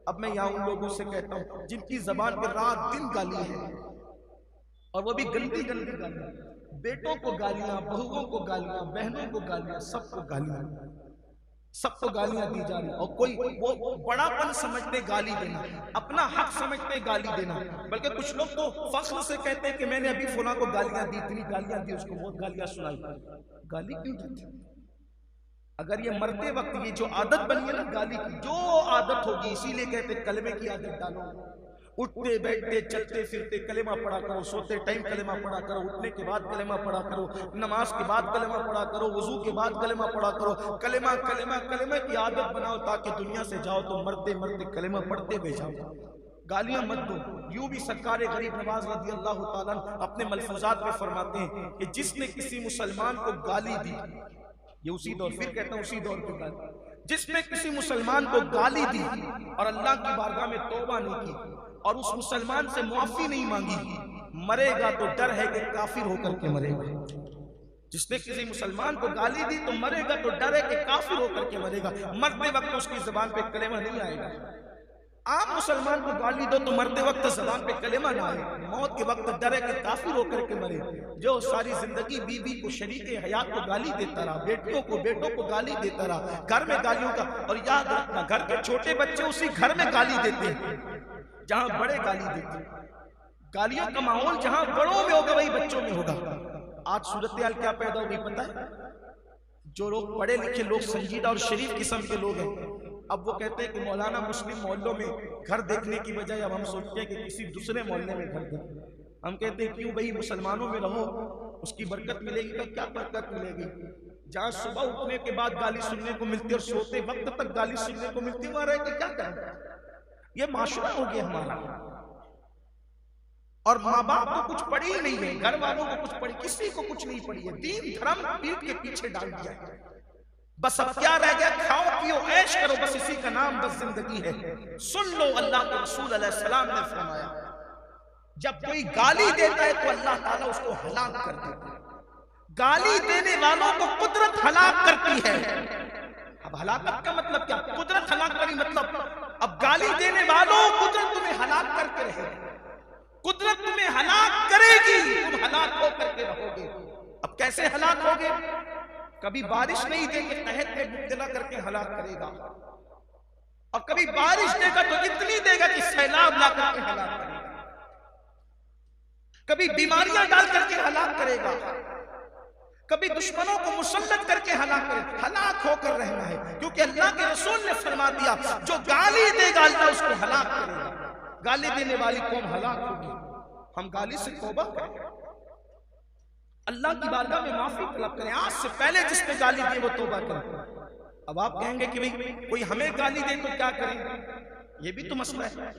अब मैं यहाँ उन लोगों से कहता हूँ जिनकी जबान पे रात दिन गाली है, और वो भी गंदी गंदी गालियां, बेटों को गालियां, बहुओं को गालियां, बहनों को गालियां, सबको गालियां, सबको गालियां दी जा रही। और कोई वो बड़ापन समझते गाली देना, अपना हक समझते गाली देना, बल्कि कुछ लोग तो फख्र से कहते हैं कि मैंने अभी फुला को गालियां दी, इतनी गालियां दी उसको, बहुत गालियां सुनाई। गाली क्यों देती? अगर ये मरते वक्त ये जो आदत बनी है ना गाली की, जो आदत होगी, इसीलिए कहते कलमे की आदत डालो। उठते बैठते चलते फिरते कलेमा पढ़ा करो, सोते टाइम कलेमा पढ़ा करो, उठने के बाद कलेमा पढ़ा करो, नमाज के बाद कलेमा पढ़ा करो, वजू के बाद कलेमा पढ़ा करो। कलेमा कलेमा कलेमा की आदत बनाओ ताकि दुनिया से जाओ तो मरते मरते कलेमा पढ़ते हुए जाओ, गालियां मत दो। यूं भी सरकार गरीब नवाज रज़ी अल्लाह ताला अपने मलफूजात में फरमाते हैं कि जिसने किसी मुसलमान को गाली दी, ये उसी दौर, फिर कहता हूं उसी दौर की गाली, जिसने किसी मुसलमान को गाली दी और अल्लाह की बारगाह में तौबा नहीं की और उस मुसलमान से मुआफी नहीं मांगी, मरेगा तो डर है कि काफिर होकर के मरेगा। जिसने किसी मुसलमान को गाली दी तो मरेगा तो डर है कि काफिर होकर के मरेगा, मरते वक्त उसकी जबान पे कलेमा नहीं आएगा। आप मुसलमान को गाली दो तो मरते वक्त जबान पे कलेमा ना आए, मौत के वक्त डर है कि काफिर होकर के मरे। जो सारी जिंदगी बीवी को, शरीके हयात को गाली देता रहा, बेटियों को, बेटों को गाली देता रहा, घर में गालियों का, और याद रखना घर के छोटे बच्चे उसी घर में गाली देते हैं जहां बड़े गाली देते हैं। गालियों का माहौल जहां बड़ों में होगा वही बच्चों में होगा। आज सूरत हाल क्या पैदा हो गई पता है? जो लोग पढ़े लिखे लोग, संजीदा और शरीफ किस्म के लोग हैं, अब वो कहते हैं कि मौलाना मुस्लिम मोहल्लों में घर देखने की बजाय अब हम सोचते हैं कि किसी दूसरे मोहल्ले में घर देखें। हम कहते हैं क्यों भाई, मुसलमानों में रहो उसकी बरकत मिलेगी। का क्या बरकत मिलेगी? जहाँ सुबह उठने के बाद गाली सुनने को मिलती है और सोते वक्त तक गाली सुनने को मिलती है, वहां रह के क्या करें? ये माशरा हो गया हमारा। और माँ बाप तो कुछ पढ़ी ही नहीं है, घर वालों को कुछ पढ़ी, किसी को कुछ नहीं पढ़ी है, दीन धर्म पीठ के पीछे डाल दिया है। बस अब क्या रह गया? खाओ पियो ऐश करो, बस इसी का नाम बस जिंदगी है। सुन लो, अल्लाह के रसूल अलैहिस्सलाम ने फरमाया, जब कोई गाली देता है तो अल्लाह ताला उसको हलाक कर देता है। गाली देने वालों को कुदरत हलाक करती है। अब हलाकत का मतलब क्या? कुदरत हलाक करी मतलब अब गाली देने वालों कुदरत तुम्हें हलाक करके रहेगी, कुदरत तुम्हें हलाक करेगी, तुम हलाक होकर के रहोगे। अब कैसे हलाक होगे? कभी बारिश नहीं देंगे, तहत में मुब्तला करके हलाक करेगा, और कभी बारिश देगा तो इतनी देगा कि सैलाब ला करके हलाक करेगा, कभी बीमारियां डाल करके हलाक करेगा, कभी दुश्मनों को मुसल्लत करके हलाक करेगा। हलाक होकर रहना है, क्योंकि अल्लाह के रसूल ने फरमा दिया जो गाली देगा अल्लाह उसको हलाक करेगा। गाली देने वाली कौम हलाक होगी। हम गाली से तौबा करें, अल्लाह की बारगाह में माफी तलब करें। आज से पहले जिसने गाली दी वो तौबा करें। अब आप कहेंगे कि भाई कोई हमें गाली दे तो क्या करें? ये भी तो मसला है,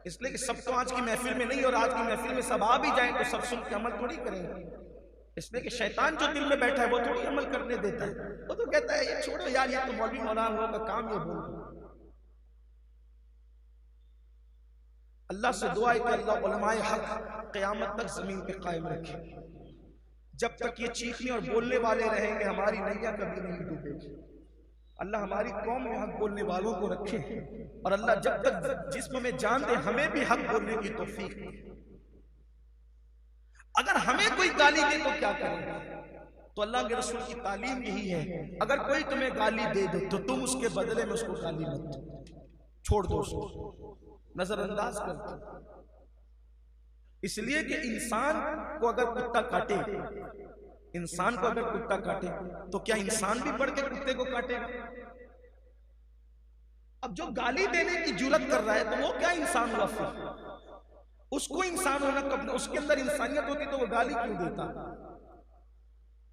इसलिए कि सब तो आज की महफिल में नहीं, और आज की महफिल में सब आ भी जाए तो सब सुन के अमल थोड़ी करेंगे। इसलिए कि शैतान जो दिल में बैठा है वो थोड़ी अमल करने देता है, वो तो कहता है ये छोड़ो यार, ये तो मौलवी मौलाना लोगों का काम, ये बोल। अल्लाह से दुआ है कि अल्लाह उलमाए हक क़यामत तक जमीन पे कायम रखे। जब तक ये चीखने और बोलने वाले रहेंगे हमारी नैया कभी नहीं डूबेगी। अल्लाह हमारी कौम में हक बोलने वालों को रखे, और अल्लाह जब तक जिस्म में जान दे हमें भी हक बोलने की तौफीक दे। अगर हमें कोई गाली दे तो क्या करेंगे? तो अल्लाह के रसूल की तालीम यही है, अगर कोई तुम्हें गाली दे दे तो तुम उसके बदले में उसको गाली मत दो, छोड़ दो उसको, नजरअंदाज कर दो। इसलिए कि इंसान को अगर कुत्ता काटे, इंसान को अगर कुत्ता काटे तो क्या इंसान भी बढ़ के कुत्ते को काटेगा? अब जो गाली देने की जुर्रत कर रहा है तो वो क्या इंसान हुआ? फिर उसको इंसान होना कब? उसके अंदर इंसानियत होती तो वो गाली क्यों देता?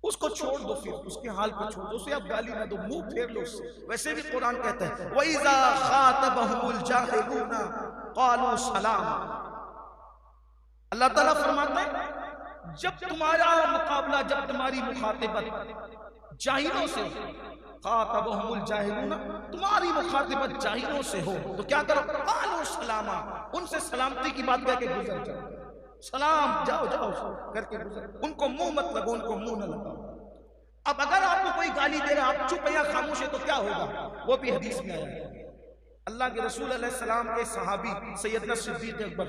उसको छोड़ दो, फिर उसके हाल पर छोड़ दो, उसे अब गाली ना दो, मुंह फेर लो उससे। वैसे भी कुरान कहता है वइज़ा खातबहुमुल जाहिलूना क़ालू सलाम। अल्लाह ताला फरमाता है जब तुम्हारा मुकाबला, जब तुम्हारी मुखातिबत जाहिलों से, खातबहुमुल जाहिलूना, तुम्हारी मुखातिबत जाहिलों से हो तो क्या करो? क़ालू सलामा, उनसे सलामती की बात करके गुजर जाओ, सलाम जाओ जाओ करके गुजर, उनको मुंह मत लगो, उनको मुंह न लगाओ। अब अगर आपको कोई गाली दे रहा, आप चुप या खामोश है तो क्या होगा? वो भी हदीस में आया है अल्लाह के रसूल अलैहिस्सलाम के सहाबी सैयदना सिद्दीक़ अकबर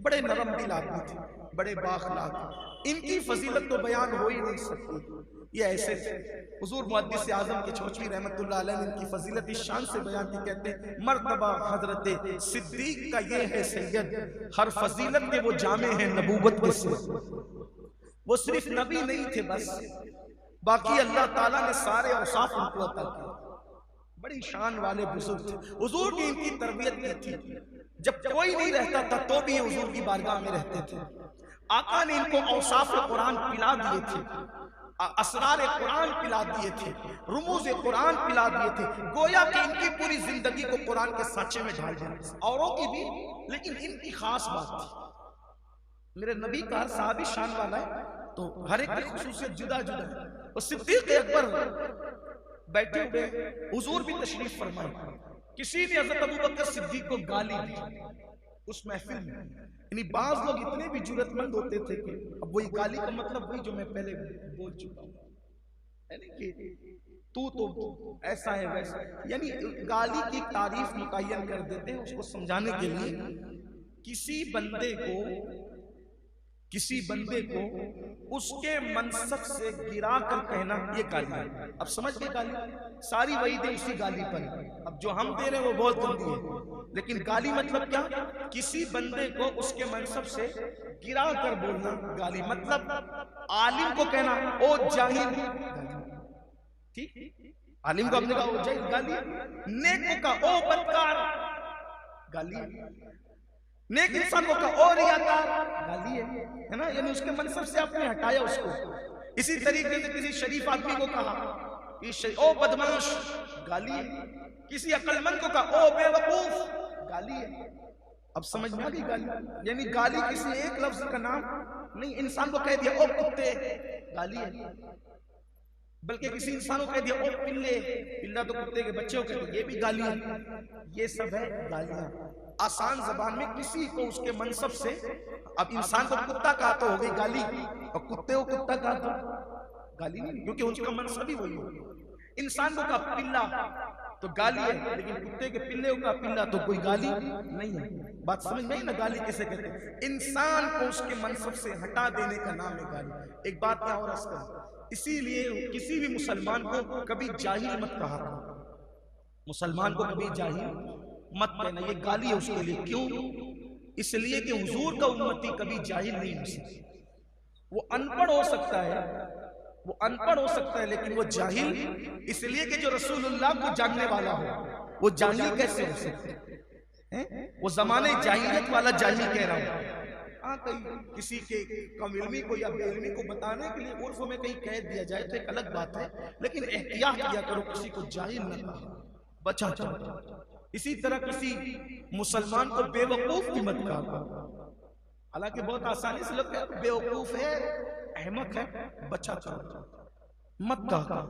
बड़े नरम दिल आदमी थे, बड़े बाखलाक, इनकी फजीलत तो बयान हो ही नहीं सकती। ये ऐसे थे। हुजूर मुहद्दिस आज़म के चौचवी रहमतुल्लाह अलैह ने इनकी फजीलत इस शान से बयान की, कहते हैं मर्तबा हजरत सिद्दीक़ का ये है सैयद, हर फजीलत के वो जामे हैं नबूवत के सिर्फ। वो सिर्फ नबी नहीं थे बस, बाकी अल्लाह ताला ने सारे औसाफ उनको अता किए। बड़ी शान वाले बुजुर्ग थे। हुजूर की इनकी तरबियत की थी। जब कोई नहीं रहता था तो भी हुजूर की बारगाह में रहते थे। आका ने इनको औसाफ कुरान पिला दिए थे, असरार कुरान पिला दिए थे, रुमूज कुरान पिला दिए थे। गोया कि इनकी पूरी जिंदगी को कुरान के साँचे में ढाल दिया। औरों की भी, लेकिन इनकी खास बात थी। मेरे नबी का हर साहबी शान वाला है, तो हर एक की खुसूसियत जुदा जुदा है। और सिद्दीक़ अकबर बैठे हुए, हुजूर भी तशरीफ फरमाए। किसी ने हज़रत अबू बकर सिद्दीक़ को गाली दी उस महफिल में। यानी बाज लोग इतने भी जुर्रतमंद होते थे कि अब वही गाली का मतलब वही जो मैं पहले बोल चुका हूँ, यानी कि तू तो ऐसा है वैसा, यानी गाली की तारीफ मुतय्यन कर देते हैं उसको समझाने के लिए। किसी बंदे को उसके मनसब से गिरा कर कहना, ये गाली है। अब समझ गए गाली, सारी वहीदें उसी गाली पर है। अब जो हम दे रहे हैं वो बहुत गंदी है, लेकिन गाली मतलब क्या? किसी बंदे को उसके मनसब से गिरा कर बोलना गाली। मतलब आलिम को कहना ओ जाहिल, ठीक, आलिम को अपने कहा ओ जाहिल गाली। नेक को कहा ओ बदकार गाली। नेक इंसान को कहा ओ रियाकार गाली है ना, यानी उसके मनसब से आपने हटाया उसको। इसी तरीके से किसी शरीफ आदमी को कहा ओ बदमाश गाली है। किसी अक्लमंद को कहा ओ बेवकूफ गाली है। अब समझ में आ गई गाली, यानी गाली किसी एक लफ्ज का नाम नहीं। इंसान को कह दिया ओ कुत्ते गाली है, बल्कि किसी इंसान को कह दिया ओ पिल्ले, पिल्ला तो कुत्ते के बच्चे को कहते, ये भी गाली है। ये सब है गालियां आसान जबान में किसी को उसके मनसब से। अब इंसान को कुत्ता कहा तो हो गई गाली, और कुत्ते को कुत्ता कहा तो गाली नहीं, क्योंकि उसका मनसब ही वही हो। इंसान को कहा पिल्ला तो गाली है, लेकिन कुत्ते के पिल्ले को कहा पिल्ला तो कोई गाली नहीं है। बात समझ में आई ना, गाली किसे कहते हैं? इंसान को उसके मनसब से हटा देने का नाम है गाली। एक बात क्या और अर्ज करूं, इसीलिए किसी भी मुसलमान को कभी जाहिल मत कहा करो। मुसलमान को कभी जाहिल मत कहना, ये गाली है उसके लिए। क्यों? इसलिए कि हुजूर का उम्मती कभी जाहिल नहीं हो सकता। वो अनपढ़ हो सकता है, वो अनपढ़ हो सकता है, लेकिन वो जाहिल इसलिए कि जो रसूलुल्लाह को जानने वाला हो वो जाहिल कैसे हो सकता है? वो जमाने जाहिलियत वाला जाहिल कह रहा हूं। हाँ, कहीं किसी के कम इल्मी को या बेइल्मी को बताने के लिए उर्फ में कहीं कह दिया जाए तो एक अलग बात है, लेकिन एहतियात किया करो, किसी को जाहिल न कहो, बचा करो। इसी तरह किसी मुसलमान को बेवकूफ भी मत कहा। हालांकि बहुत आसानी से लोग बेवकूफ है, अहमक है, बचा करो मत कहा।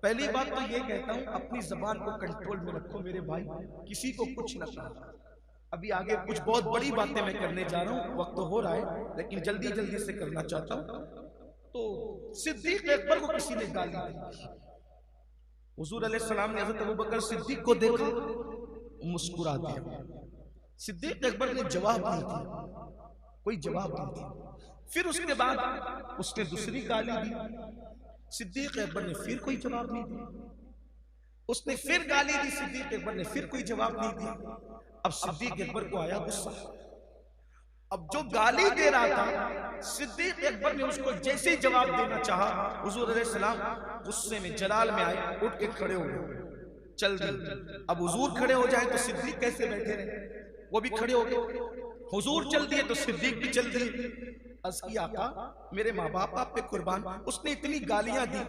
पहली बात तो ये कहता हूं, अपनी जबान को कंट्रोल में रखो मेरे भाई, किसी को कुछ न कहा। अभी आगे कुछ बहुत बड़ी बातें मैं करने जा रहा हूं, वक्त तो हो रहा है लेकिन जल्दी जल्दी से करना चाहता हूं। तो सिद्दीक अकबर को किसी ने गाली दी। हुजूर अलैहिस्सलाम ने हज़रत अबू बकर सिद्दीक को देखा, मुस्कुरा दिया। सिद्दीक अकबर ने जवाब नहीं दिया, कोई जवाब नहीं दिया। फिर उसके बाद उसने दूसरी गाली दी, सिद्दीक अकबर ने फिर कोई जवाब नहीं दिया। उसने फिर गाली दी, सिद्दीक अकबर ने फिर कोई जवाब नहीं दिया। अब सिद्दीक अकबर को आया गुस्सा। अब जो गाली दे रहा था, सिद्दीक अकबर ने उसको जैसे ही जवाब देना चाहा, हुजूर अलैहिस्सलाम गुस्से में जलाल में आए, उठ के खड़े हो गए, चल दिए। अब हुजूर खड़े हो जाए तो सिद्दीक कैसे बैठे रहे? वो भी खड़े हो गए। हुजूर चल दिए तो सिद्दीक भी चल दिए। अर्ज़ किया, आका मेरे माँ बाप आप पे कुर्बान, उसने इतनी गालियां दी,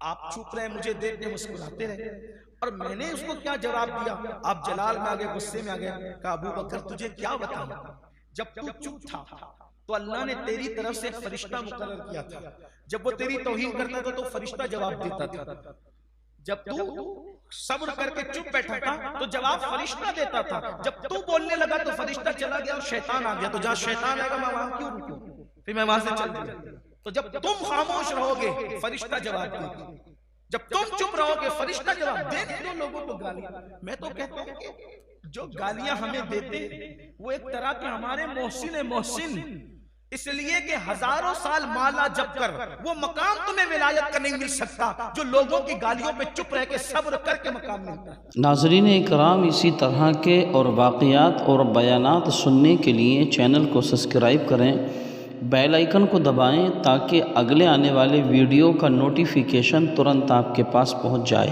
आप चुप रहे, मुझे देख के मुस्कुराते रहे, और मैंने उसको क्या जवाब दिया? आप जलाल में आ गए, गुस्से में आ गए। कहा अबू बकर तुझे क्या बताऊं, जब तू चुप था तो अल्लाह ने तेरी तरफ से एक फरिश्ता मुकर्रर किया था। जब वो तेरी तौहीन करता था तो फरिश्ता जवाब देता था। जब तू सब्र करके चुप बैठा था तो जवाब फरिश्ता देता था। जब तू बोलने लगा तो फरिश्ता चला गया और शैतान आ गया। तो जहां शैतान आएगा मैं वहां क्यों रुकूं? फिर मैं वहां से चल दिया। तो जब तुम खामोश रहोगे फरिश्ता जवाब देगा। जब तुम चुप रहोगे फरिश्ता जवाब दे दो लोगों को गालियां। मैं तो कहता हूं कि जो गालियां हमें देते वो एक तरह के हमारे मोहसिन, इसलिए कि हजारों साल माला जप कर वो मकाम तुम्हें विलायत का नहीं मिल सकता जो लोगों की गालियों पे चुप रह के सब्र करके मकाम मिलता है। नाज़रीन इकराम, इसी तरह के और वाक़यात और बयानात सुनने के लिए चैनल को सब्सक्राइब करें, बेल आइकन को दबाएं ताकि अगले आने वाले वीडियो का नोटिफिकेशन तुरंत आपके पास पहुंच जाए।